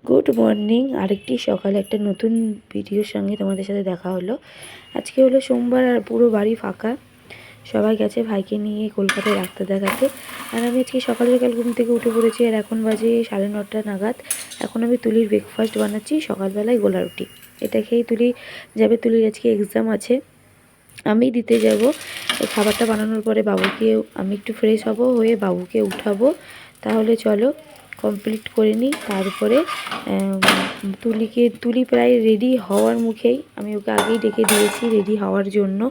Good morning. আরেকটি সকালে একটা নতুন ভিডিওর সঙ্গে তোমাদের সাথে দেখা হলো। আজকে হলো সোমবার আর পুরো বাড়ি ফাঁকা, সবাই গেছে ভাইকে নিয়ে কলকাতায় ডাক্তার দেখাতে। আর আমি আজকে সকাল সকাল ঘুম থেকে উঠে পড়েছি, আর এখন বাজে 9:30 নাগাদ। এখন আমি তুলির ব্রেকফাস্ট বানাচ্ছি, সকালবেলায় গোলা রুটি। এটা খেয়েই তুলি যাবে, তুলির আজকে এক্সাম আছে, আমি দিতে যাব। এই খাবারটা বানানোর পরে বাবুকে আমি একটু ফ্রেশ হব, হয়ে বাবুকে উঠাবো। তাহলে চলো কমপ্লিট করে নিই। তারপরে তুলি প্রায় রেডি হওয়ার মুখেই, আমি ওকে আগেই ডেকে দিয়েছি রেডি হওয়ার জন্য।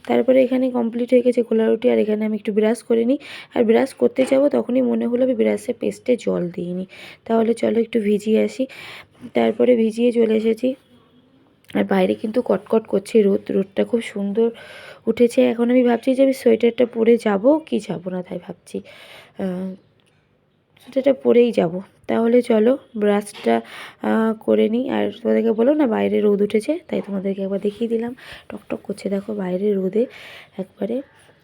তারপরে এখানে কমপ্লিট হয়ে গেছে গোলা রুটি, আর এখানে আমি একটু ব্রাশ করে নিই। আর ব্রাশ করতে যাবো তখনই মনে হলো আমি ব্রাশে পেস্টে জল দিইনি, তাহলে চলো একটু ভিজিয়ে আসি। তারপরে ভিজিয়ে চলে এসেছি। আর বাইরে কিন্তু কটকট করছে রোদটা খুব সুন্দর উঠেছে। এখন আমি ভাবছি যে আমি সোয়েটারটা পরে যাব কি যাব না, তাই ভাবছি সোয়েটারটা পরেই যাব। তাহলে চলো ব্রাশটা করে নিই। আর তোমাদেরকে বলো না বাইরে রোদ উঠেছে, তাই তোমাদেরকে একবার দেখিয়ে দিলাম। টকটক করছে দেখো বাইরে রোদে একবারে।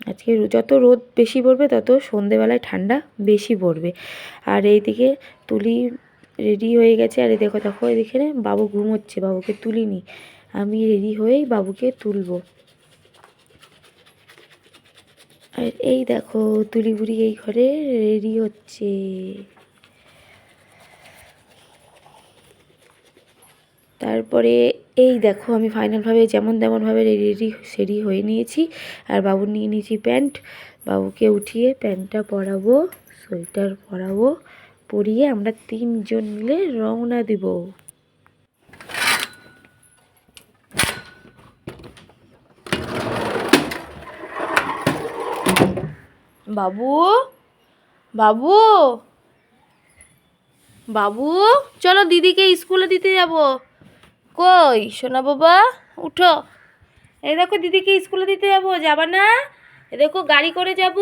আজকে যত রোদ বেশি পড়বে তত সন্ধেবেলায় ঠান্ডা বেশি পড়বে। আর এইদিকে তুলি রেডি হয়ে গেছে, আর দেখো দেখো এদিকে বাবু ঘুমোচ্ছে, বাবুকে তুলিনি, আমি রেডি হয়েই বাবুকে তুলবো। আর এই দেখো তুলি বুড়ি এই ঘরে রেডি হচ্ছে। তারপরে এই দেখো আমি ফাইনালভাবে যেমন তেমনভাবে রেডি হয়ে নিয়েছি। আর বাবুর নিয়ে নিয়েছি প্যান্ট, বাবুকে উঠিয়ে প্যান্টটা পরাবো, সোয়েটার পরাবো, পরিয়ে আমরা 3 জন মিলে রওনা দিব। বাবু, বাবু, বাবু, চলো দিদিকে স্কুলে দিতে যাব। কই সোনা বাবা, উঠো। এই দেখো দিদিকে স্কুলে দিতে যাবো, যাবা না? এই দেখো গাড়ি করে যাব,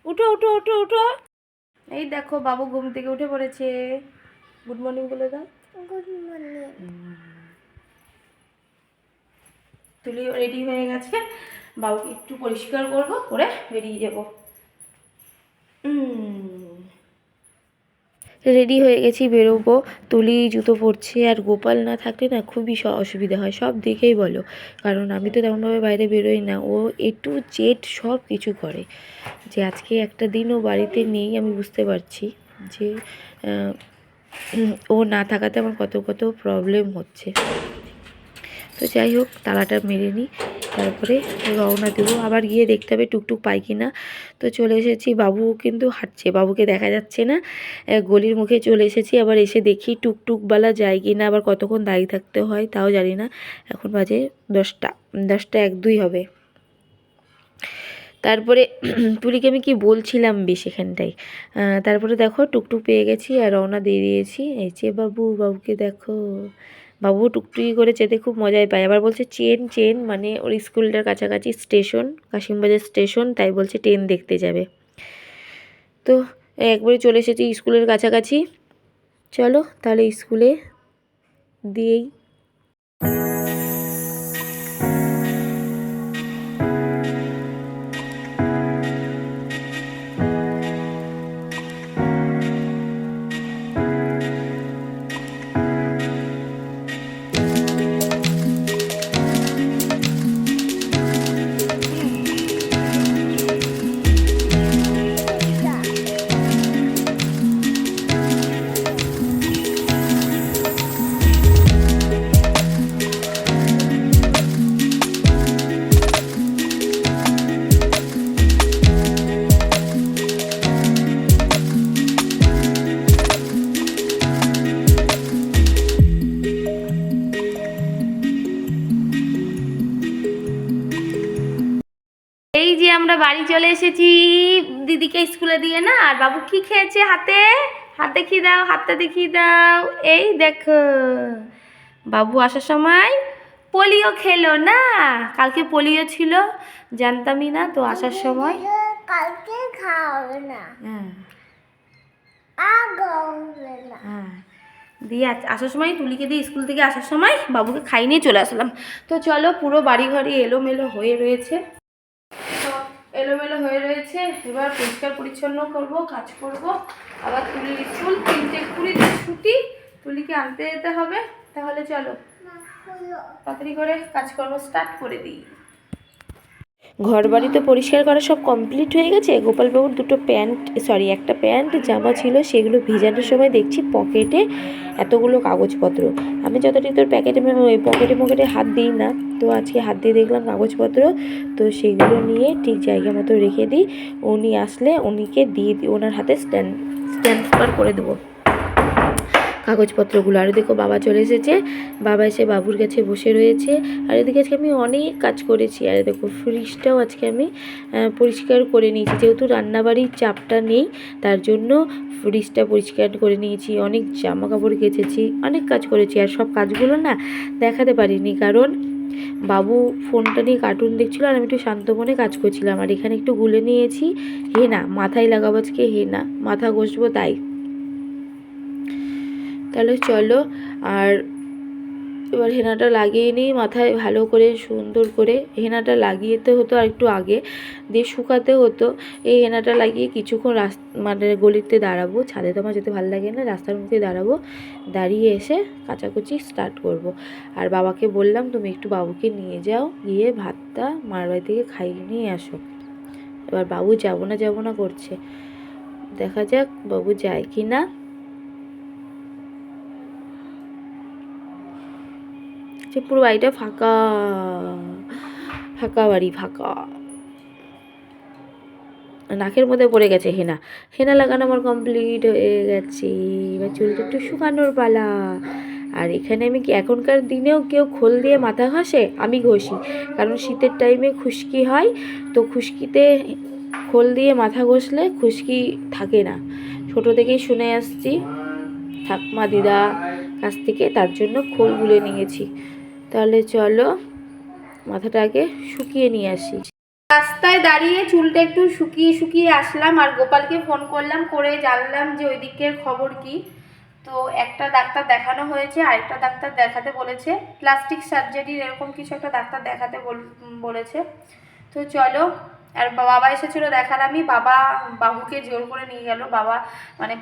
উঠো উঠো উঠো উঠো। এই দেখো বাবু ঘুম থেকে উঠে পড়েছে। গুড মর্নিং বলে দাও। Good morning. তুলি রেডি হয়ে গেছে, বাবুকে একটু পরিষ্কার করবো, করে বেরিয়ে যাবো। রেডি হয়ে গেছি, বেরোবো। তুলি জুতো পরছে, আর গোপাল না থাকলে না খুবই অসুবিধা হয় সব দিকেই বলো, কারণ আমি তো তেমনভাবে বাইরে বেরোই না। ও A to Z সব কিছু করে। যে আজকে একটা দিন ও বাড়িতে নেই, আমি বুঝতে পারছি যে ও না থাকাতে আমার কত কত প্রবলেম হচ্ছে। তো যাই হোক তালাটা মেরে নিই, তারপরে রওনা দেবো। আবার গিয়ে দেখতে হবে টুকটুক পাই কি না। তো চলে এসেছি, বাবু কিন্তু হাঁটছে, বাবুকে দেখা যাচ্ছে না। গলির মুখে চলে এসেছি, আবার এসে দেখি টুকটুকওয়ালা যায় কি না, আবার কতক্ষণ দাঁড়িয়ে থাকতে হয় তাও জানি না। এখন বাজে 10টা 1-2 হবে। তারপরে তুলিকে আমি কি বলছিলাম বেশ এখানটায়। তারপরে দেখো টুকটুক পেয়ে গেছি আর রওনা দিয়ে দিয়েছি। এই যে বাবুকে দেখো, বাবু টুকটুকি করে যেতে খুব মজাই পায়। আবার বলছে চেন মানে ওর স্কুলটার কাছাকাছি স্টেশন, কাশিমবাজার স্টেশন, তাই বলছে ট্রেন দেখতে যাবে। তো একবারে চলে এসেছি স্কুলের কাছাকাছি, চলো তাহলে স্কুলে দিয়েই। এই যে আমরা বাড়ি চলে এসেছি দিদিকে স্কুলে দিয়ে না। আর বাবু কি খেয়েছে হাতে, হাত দেখিয়ে দাও, হাতটা দেখিয়ে দাও। এই দেখো বাবু আসার সময় পোলিও খেলো না, কালকে পোলিও ছিল জানতামই না, তো আসার সময় কালকে খাওয়াবে না। হ্যাঁ দিয়ে আসার সময় তুলিকে দিয়ে স্কুল থেকে আসার সময় বাবুকে খাই নিয়ে চলে আসলাম। তো চলো পুরো বাড়িঘরে এলোমেলো হয়ে রয়েছে, এলোমেলো হয়ে রয়েছে। এবার পরিষ্কার পরিচ্ছন্ন করব, কাজ করব। আবার তুলির স্কুল 3:20 ছুটি, তুলি বাবুরকে আনতে যেতে হবে। তাহলে চলো তাড়াতাড়ি করে কাজকর্ম স্টার্ট করে দিই। ঘর বাড়ি তো পরিষ্কার করা সব কমপ্লিট হয়ে গেছে। গোপালবাবুর একটা প্যান্ট জামা ছিল, সেগুলো ভেজানোর সময় দেখছি পকেটে এতগুলো কাগজপত্র। আমি যতটি তোর পকেটে হাত দিই না, তো আজকে হাত দিয়ে দেখলাম কাগজপত্র, তো সেগুলো নিয়ে ঠিক জায়গা মতো রেখে দিই। উনি আসলে উনিকে দিয়ে দিই, ওনার হাতে ট্রান্সফার করে দেবো কাগজপত্রগুলো। আর দেখো বাবা চলে এসেছে, বাবা এসে বাবুর কাছে বসে রয়েছে। আর এদিকে আজকে আমি অনেক কাজ করেছি। আর দেখো ফ্রিজটাও আজকে আমি পরিষ্কার করে নিয়েছি, যেহেতু রান্নাবাড়ির চাপটা নেই তার জন্য ফ্রিজটা পরিষ্কার করে নিয়েছি। অনেক জামা কাপড় কেচেছি, অনেক কাজ করেছি। আর সব কাজগুলো না দেখাতে পারিনি, কারণ বাবু ফোনটা নিয়ে কার্টুন দেখছিল আর আমি একটু শান্ত মনে কাজ করছিলাম। আর এখানে একটু গুলে নিয়েছি হেনা, মাথায় লাগাবো আজকে হেনা, মাথা ঘষবো তাই। তাহলে চলো, আর এবার হেনাটা লাগিয়ে নিই মাথায় ভালো করে, সুন্দর করে। হেনাটা লাগিয়েতে হতো আর একটু আগে, দিয়ে শুকাতে হতো। এই হেনাটা লাগিয়ে কিছুক্ষণ মানে গলিতে দাঁড়াবো, ছাদে তো আমার যেতে ভালো লাগে না, রাস্তার মুখে দাঁড়াবো, দাঁড়িয়ে এসে কাচাকুচি স্টার্ট করব। আর বাবাকে বললাম তুমি একটু বাবুকে নিয়ে যাও, গিয়ে ভাতটা মার বাড়ি থেকে খাইয়ে নিয়ে আসো। এবার বাবু যাবো না করছে, দেখা যাক বাবু যায় কি না। পুরো বাড়িটা ফাঁকা ফাঁকা, বাড়ি ফাঁকা। নাকের মধ্যে পড়ে গেছে হেনা লাগানো আমার কমপ্লিট হয়ে গেছে। এবার চুলটা একটু শুকানোর পালা। আর এখানে আমি এখনকার দিনেও কেউ খোল দিয়ে মাথা ঘষে, আমি ঘষি, কারণ শীতের টাইমে খুশকি হয়, তো খুশকিতে খোল দিয়ে মাথা ঘষলে খুশকি থাকে না, ছোটো থেকেই শুনে আসছি ঠাকমা দিদা কাছ থেকে, তার জন্য খোল গুলে নিয়েছি। তাহলে চলো মাথাটাকে শুকিয়ে নিয়ে আসি। রাস্তায় দাঁড়িয়ে চুলটা একটু শুকিয়ে আসলাম, আর গোপালকে ফোন করলাম, করে জানলাম যে ওই দিকের খবর কি। তো একটা ডাক্তার দেখানো হয়েছে, আরেকটা ডাক্তার দেখাতে বলেছে, প্লাস্টিক সার্জারির এরকম কিছু একটা ডাক্তার দেখাতে বলেছে। তো চলো, আর বাবা এসেছিলো দেখার, আমি বাবুকে জোর করে নিয়ে গেল।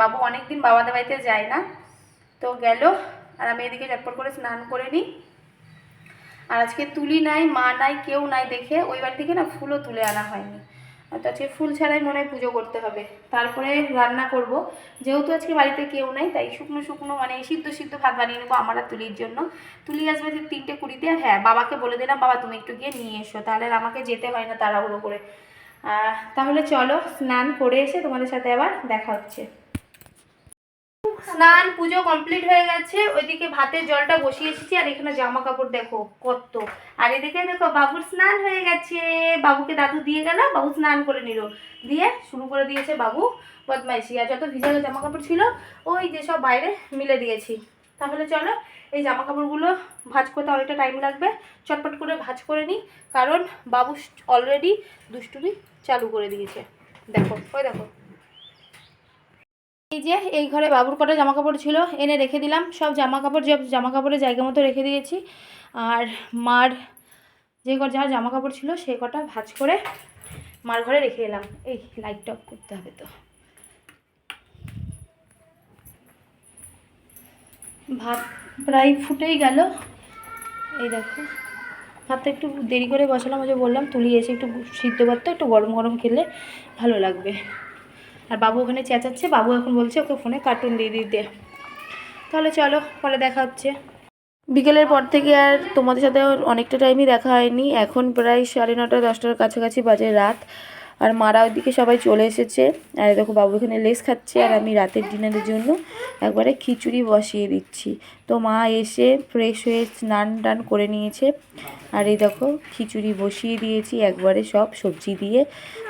বাবু অনেকদিন বাবাদের বাড়িতে যায় না, তো গেল। আর আমি এদিকে চটপট করে স্নান করে নিই। আর আজকে তুলি নাই, মা নাই, কেউ নাই দেখে ওই বাড়ি থেকে না ফুলও তুলে আনা হয়নি। তো আজকে ফুল ছাড়াই মনে হয় পুজো করতে হবে, তারপরে রান্না করব। যেহেতু আজকে বাড়িতে কেউ নাই, তাই শুকনো মানে সিদ্ধ ভাত বানিয়ে নেবো আমার আর তুলির জন্য। তুলি আসবে 3:20-তে। আর হ্যাঁ, বাবাকে বলে দিলাম, বাবা তুমি একটু গিয়ে নিয়ে এসো, তাহলে আমাকে যেতে হয় না তাড়াহুড়ো করে। তাহলে চলো স্নান করে এসে তোমাদের সাথে আবার দেখা হচ্ছে। স্নান পুজো কমপ্লিট হয়ে গেছে, ওইদিকে ভাতের জলটা বসিয়ে এসেছি। আর এখানে জামা কাপড় দেখো কত। আর এদিকে দেখো বাবুর স্নান হয়ে গেছে, বাবুকে দাদু দিয়ে গেল, বাবু স্নান করে নিল, দিয়ে শুরু করে দিয়েছে বাবু বদমাইশি। আর যত ভিজানো জামা কাপড় ছিল ওই যে সব বাইরে মিলে দিয়েছি। তাহলে চলো এই জামা কাপড়গুলো ভাঁজ করতে অনেকটা টাইম লাগবে, চটপট করে ভাঁজ করে নিই, কারণ বাবু অলরেডি দুষ্টুমি চালু করে দিয়েছে। দেখো দেখো, এই যে এই ঘরে বাবুর কটা জামা কাপড় ছিল এনে রেখে দিলাম, সব জামা কাপড়ের জায়গা মতো রেখে দিয়েছি। আর মার যে যা জামা কাপড় ছিল সেই কটা ভাঁজ করে মার ঘরে রেখে এলাম। এই লাইটটা অফ করতে হবে তো। ভাত প্রায় ফুটেই গেল, এই দেখো ভাতটা একটু দেরি করে বসালাম, ওই যে বললাম তুলি এসে একটু সিদ্ধ ভাতটা একটু গরম গরম খেলে ভালো লাগবে। আর বাবু ওখানে চেঁচাচ্ছে, বাবু এখন বলছে ওকে ফোনে কার্টুন দিয়ে দিতে। তাহলে চলো পরে দেখা হচ্ছে। বিকেলের পর থেকে আর তোমাদের সাথে অনেকটা টাইমই দেখা হয়নি, এখন প্রায় 9:30-10টার কাছাকাছি বাজে রাত। আর মারা ওইদিকে সবাই চলে এসেছে। আর দেখো বাবু এখানে লেস খাচ্ছে, আর আমি রাতের ডিনারের জন্য একবারে খিচুড়ি বসিয়ে দিচ্ছি। তো মা এসে ফ্রেশ হয়ে স্নান টান করে নিয়েছে, আর এই দেখো খিচুড়ি বসিয়ে দিয়েছি একবারে সব সবজি দিয়ে।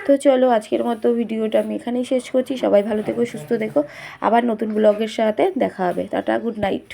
তো চলো আজকের মতো ভিডিওটা আমি এখানেই শেষ করছি। সবাই ভালো থেকো, সুস্থ থেকো, আবার নতুন ব্লগের সাথে দেখা হবে। Tata, good night.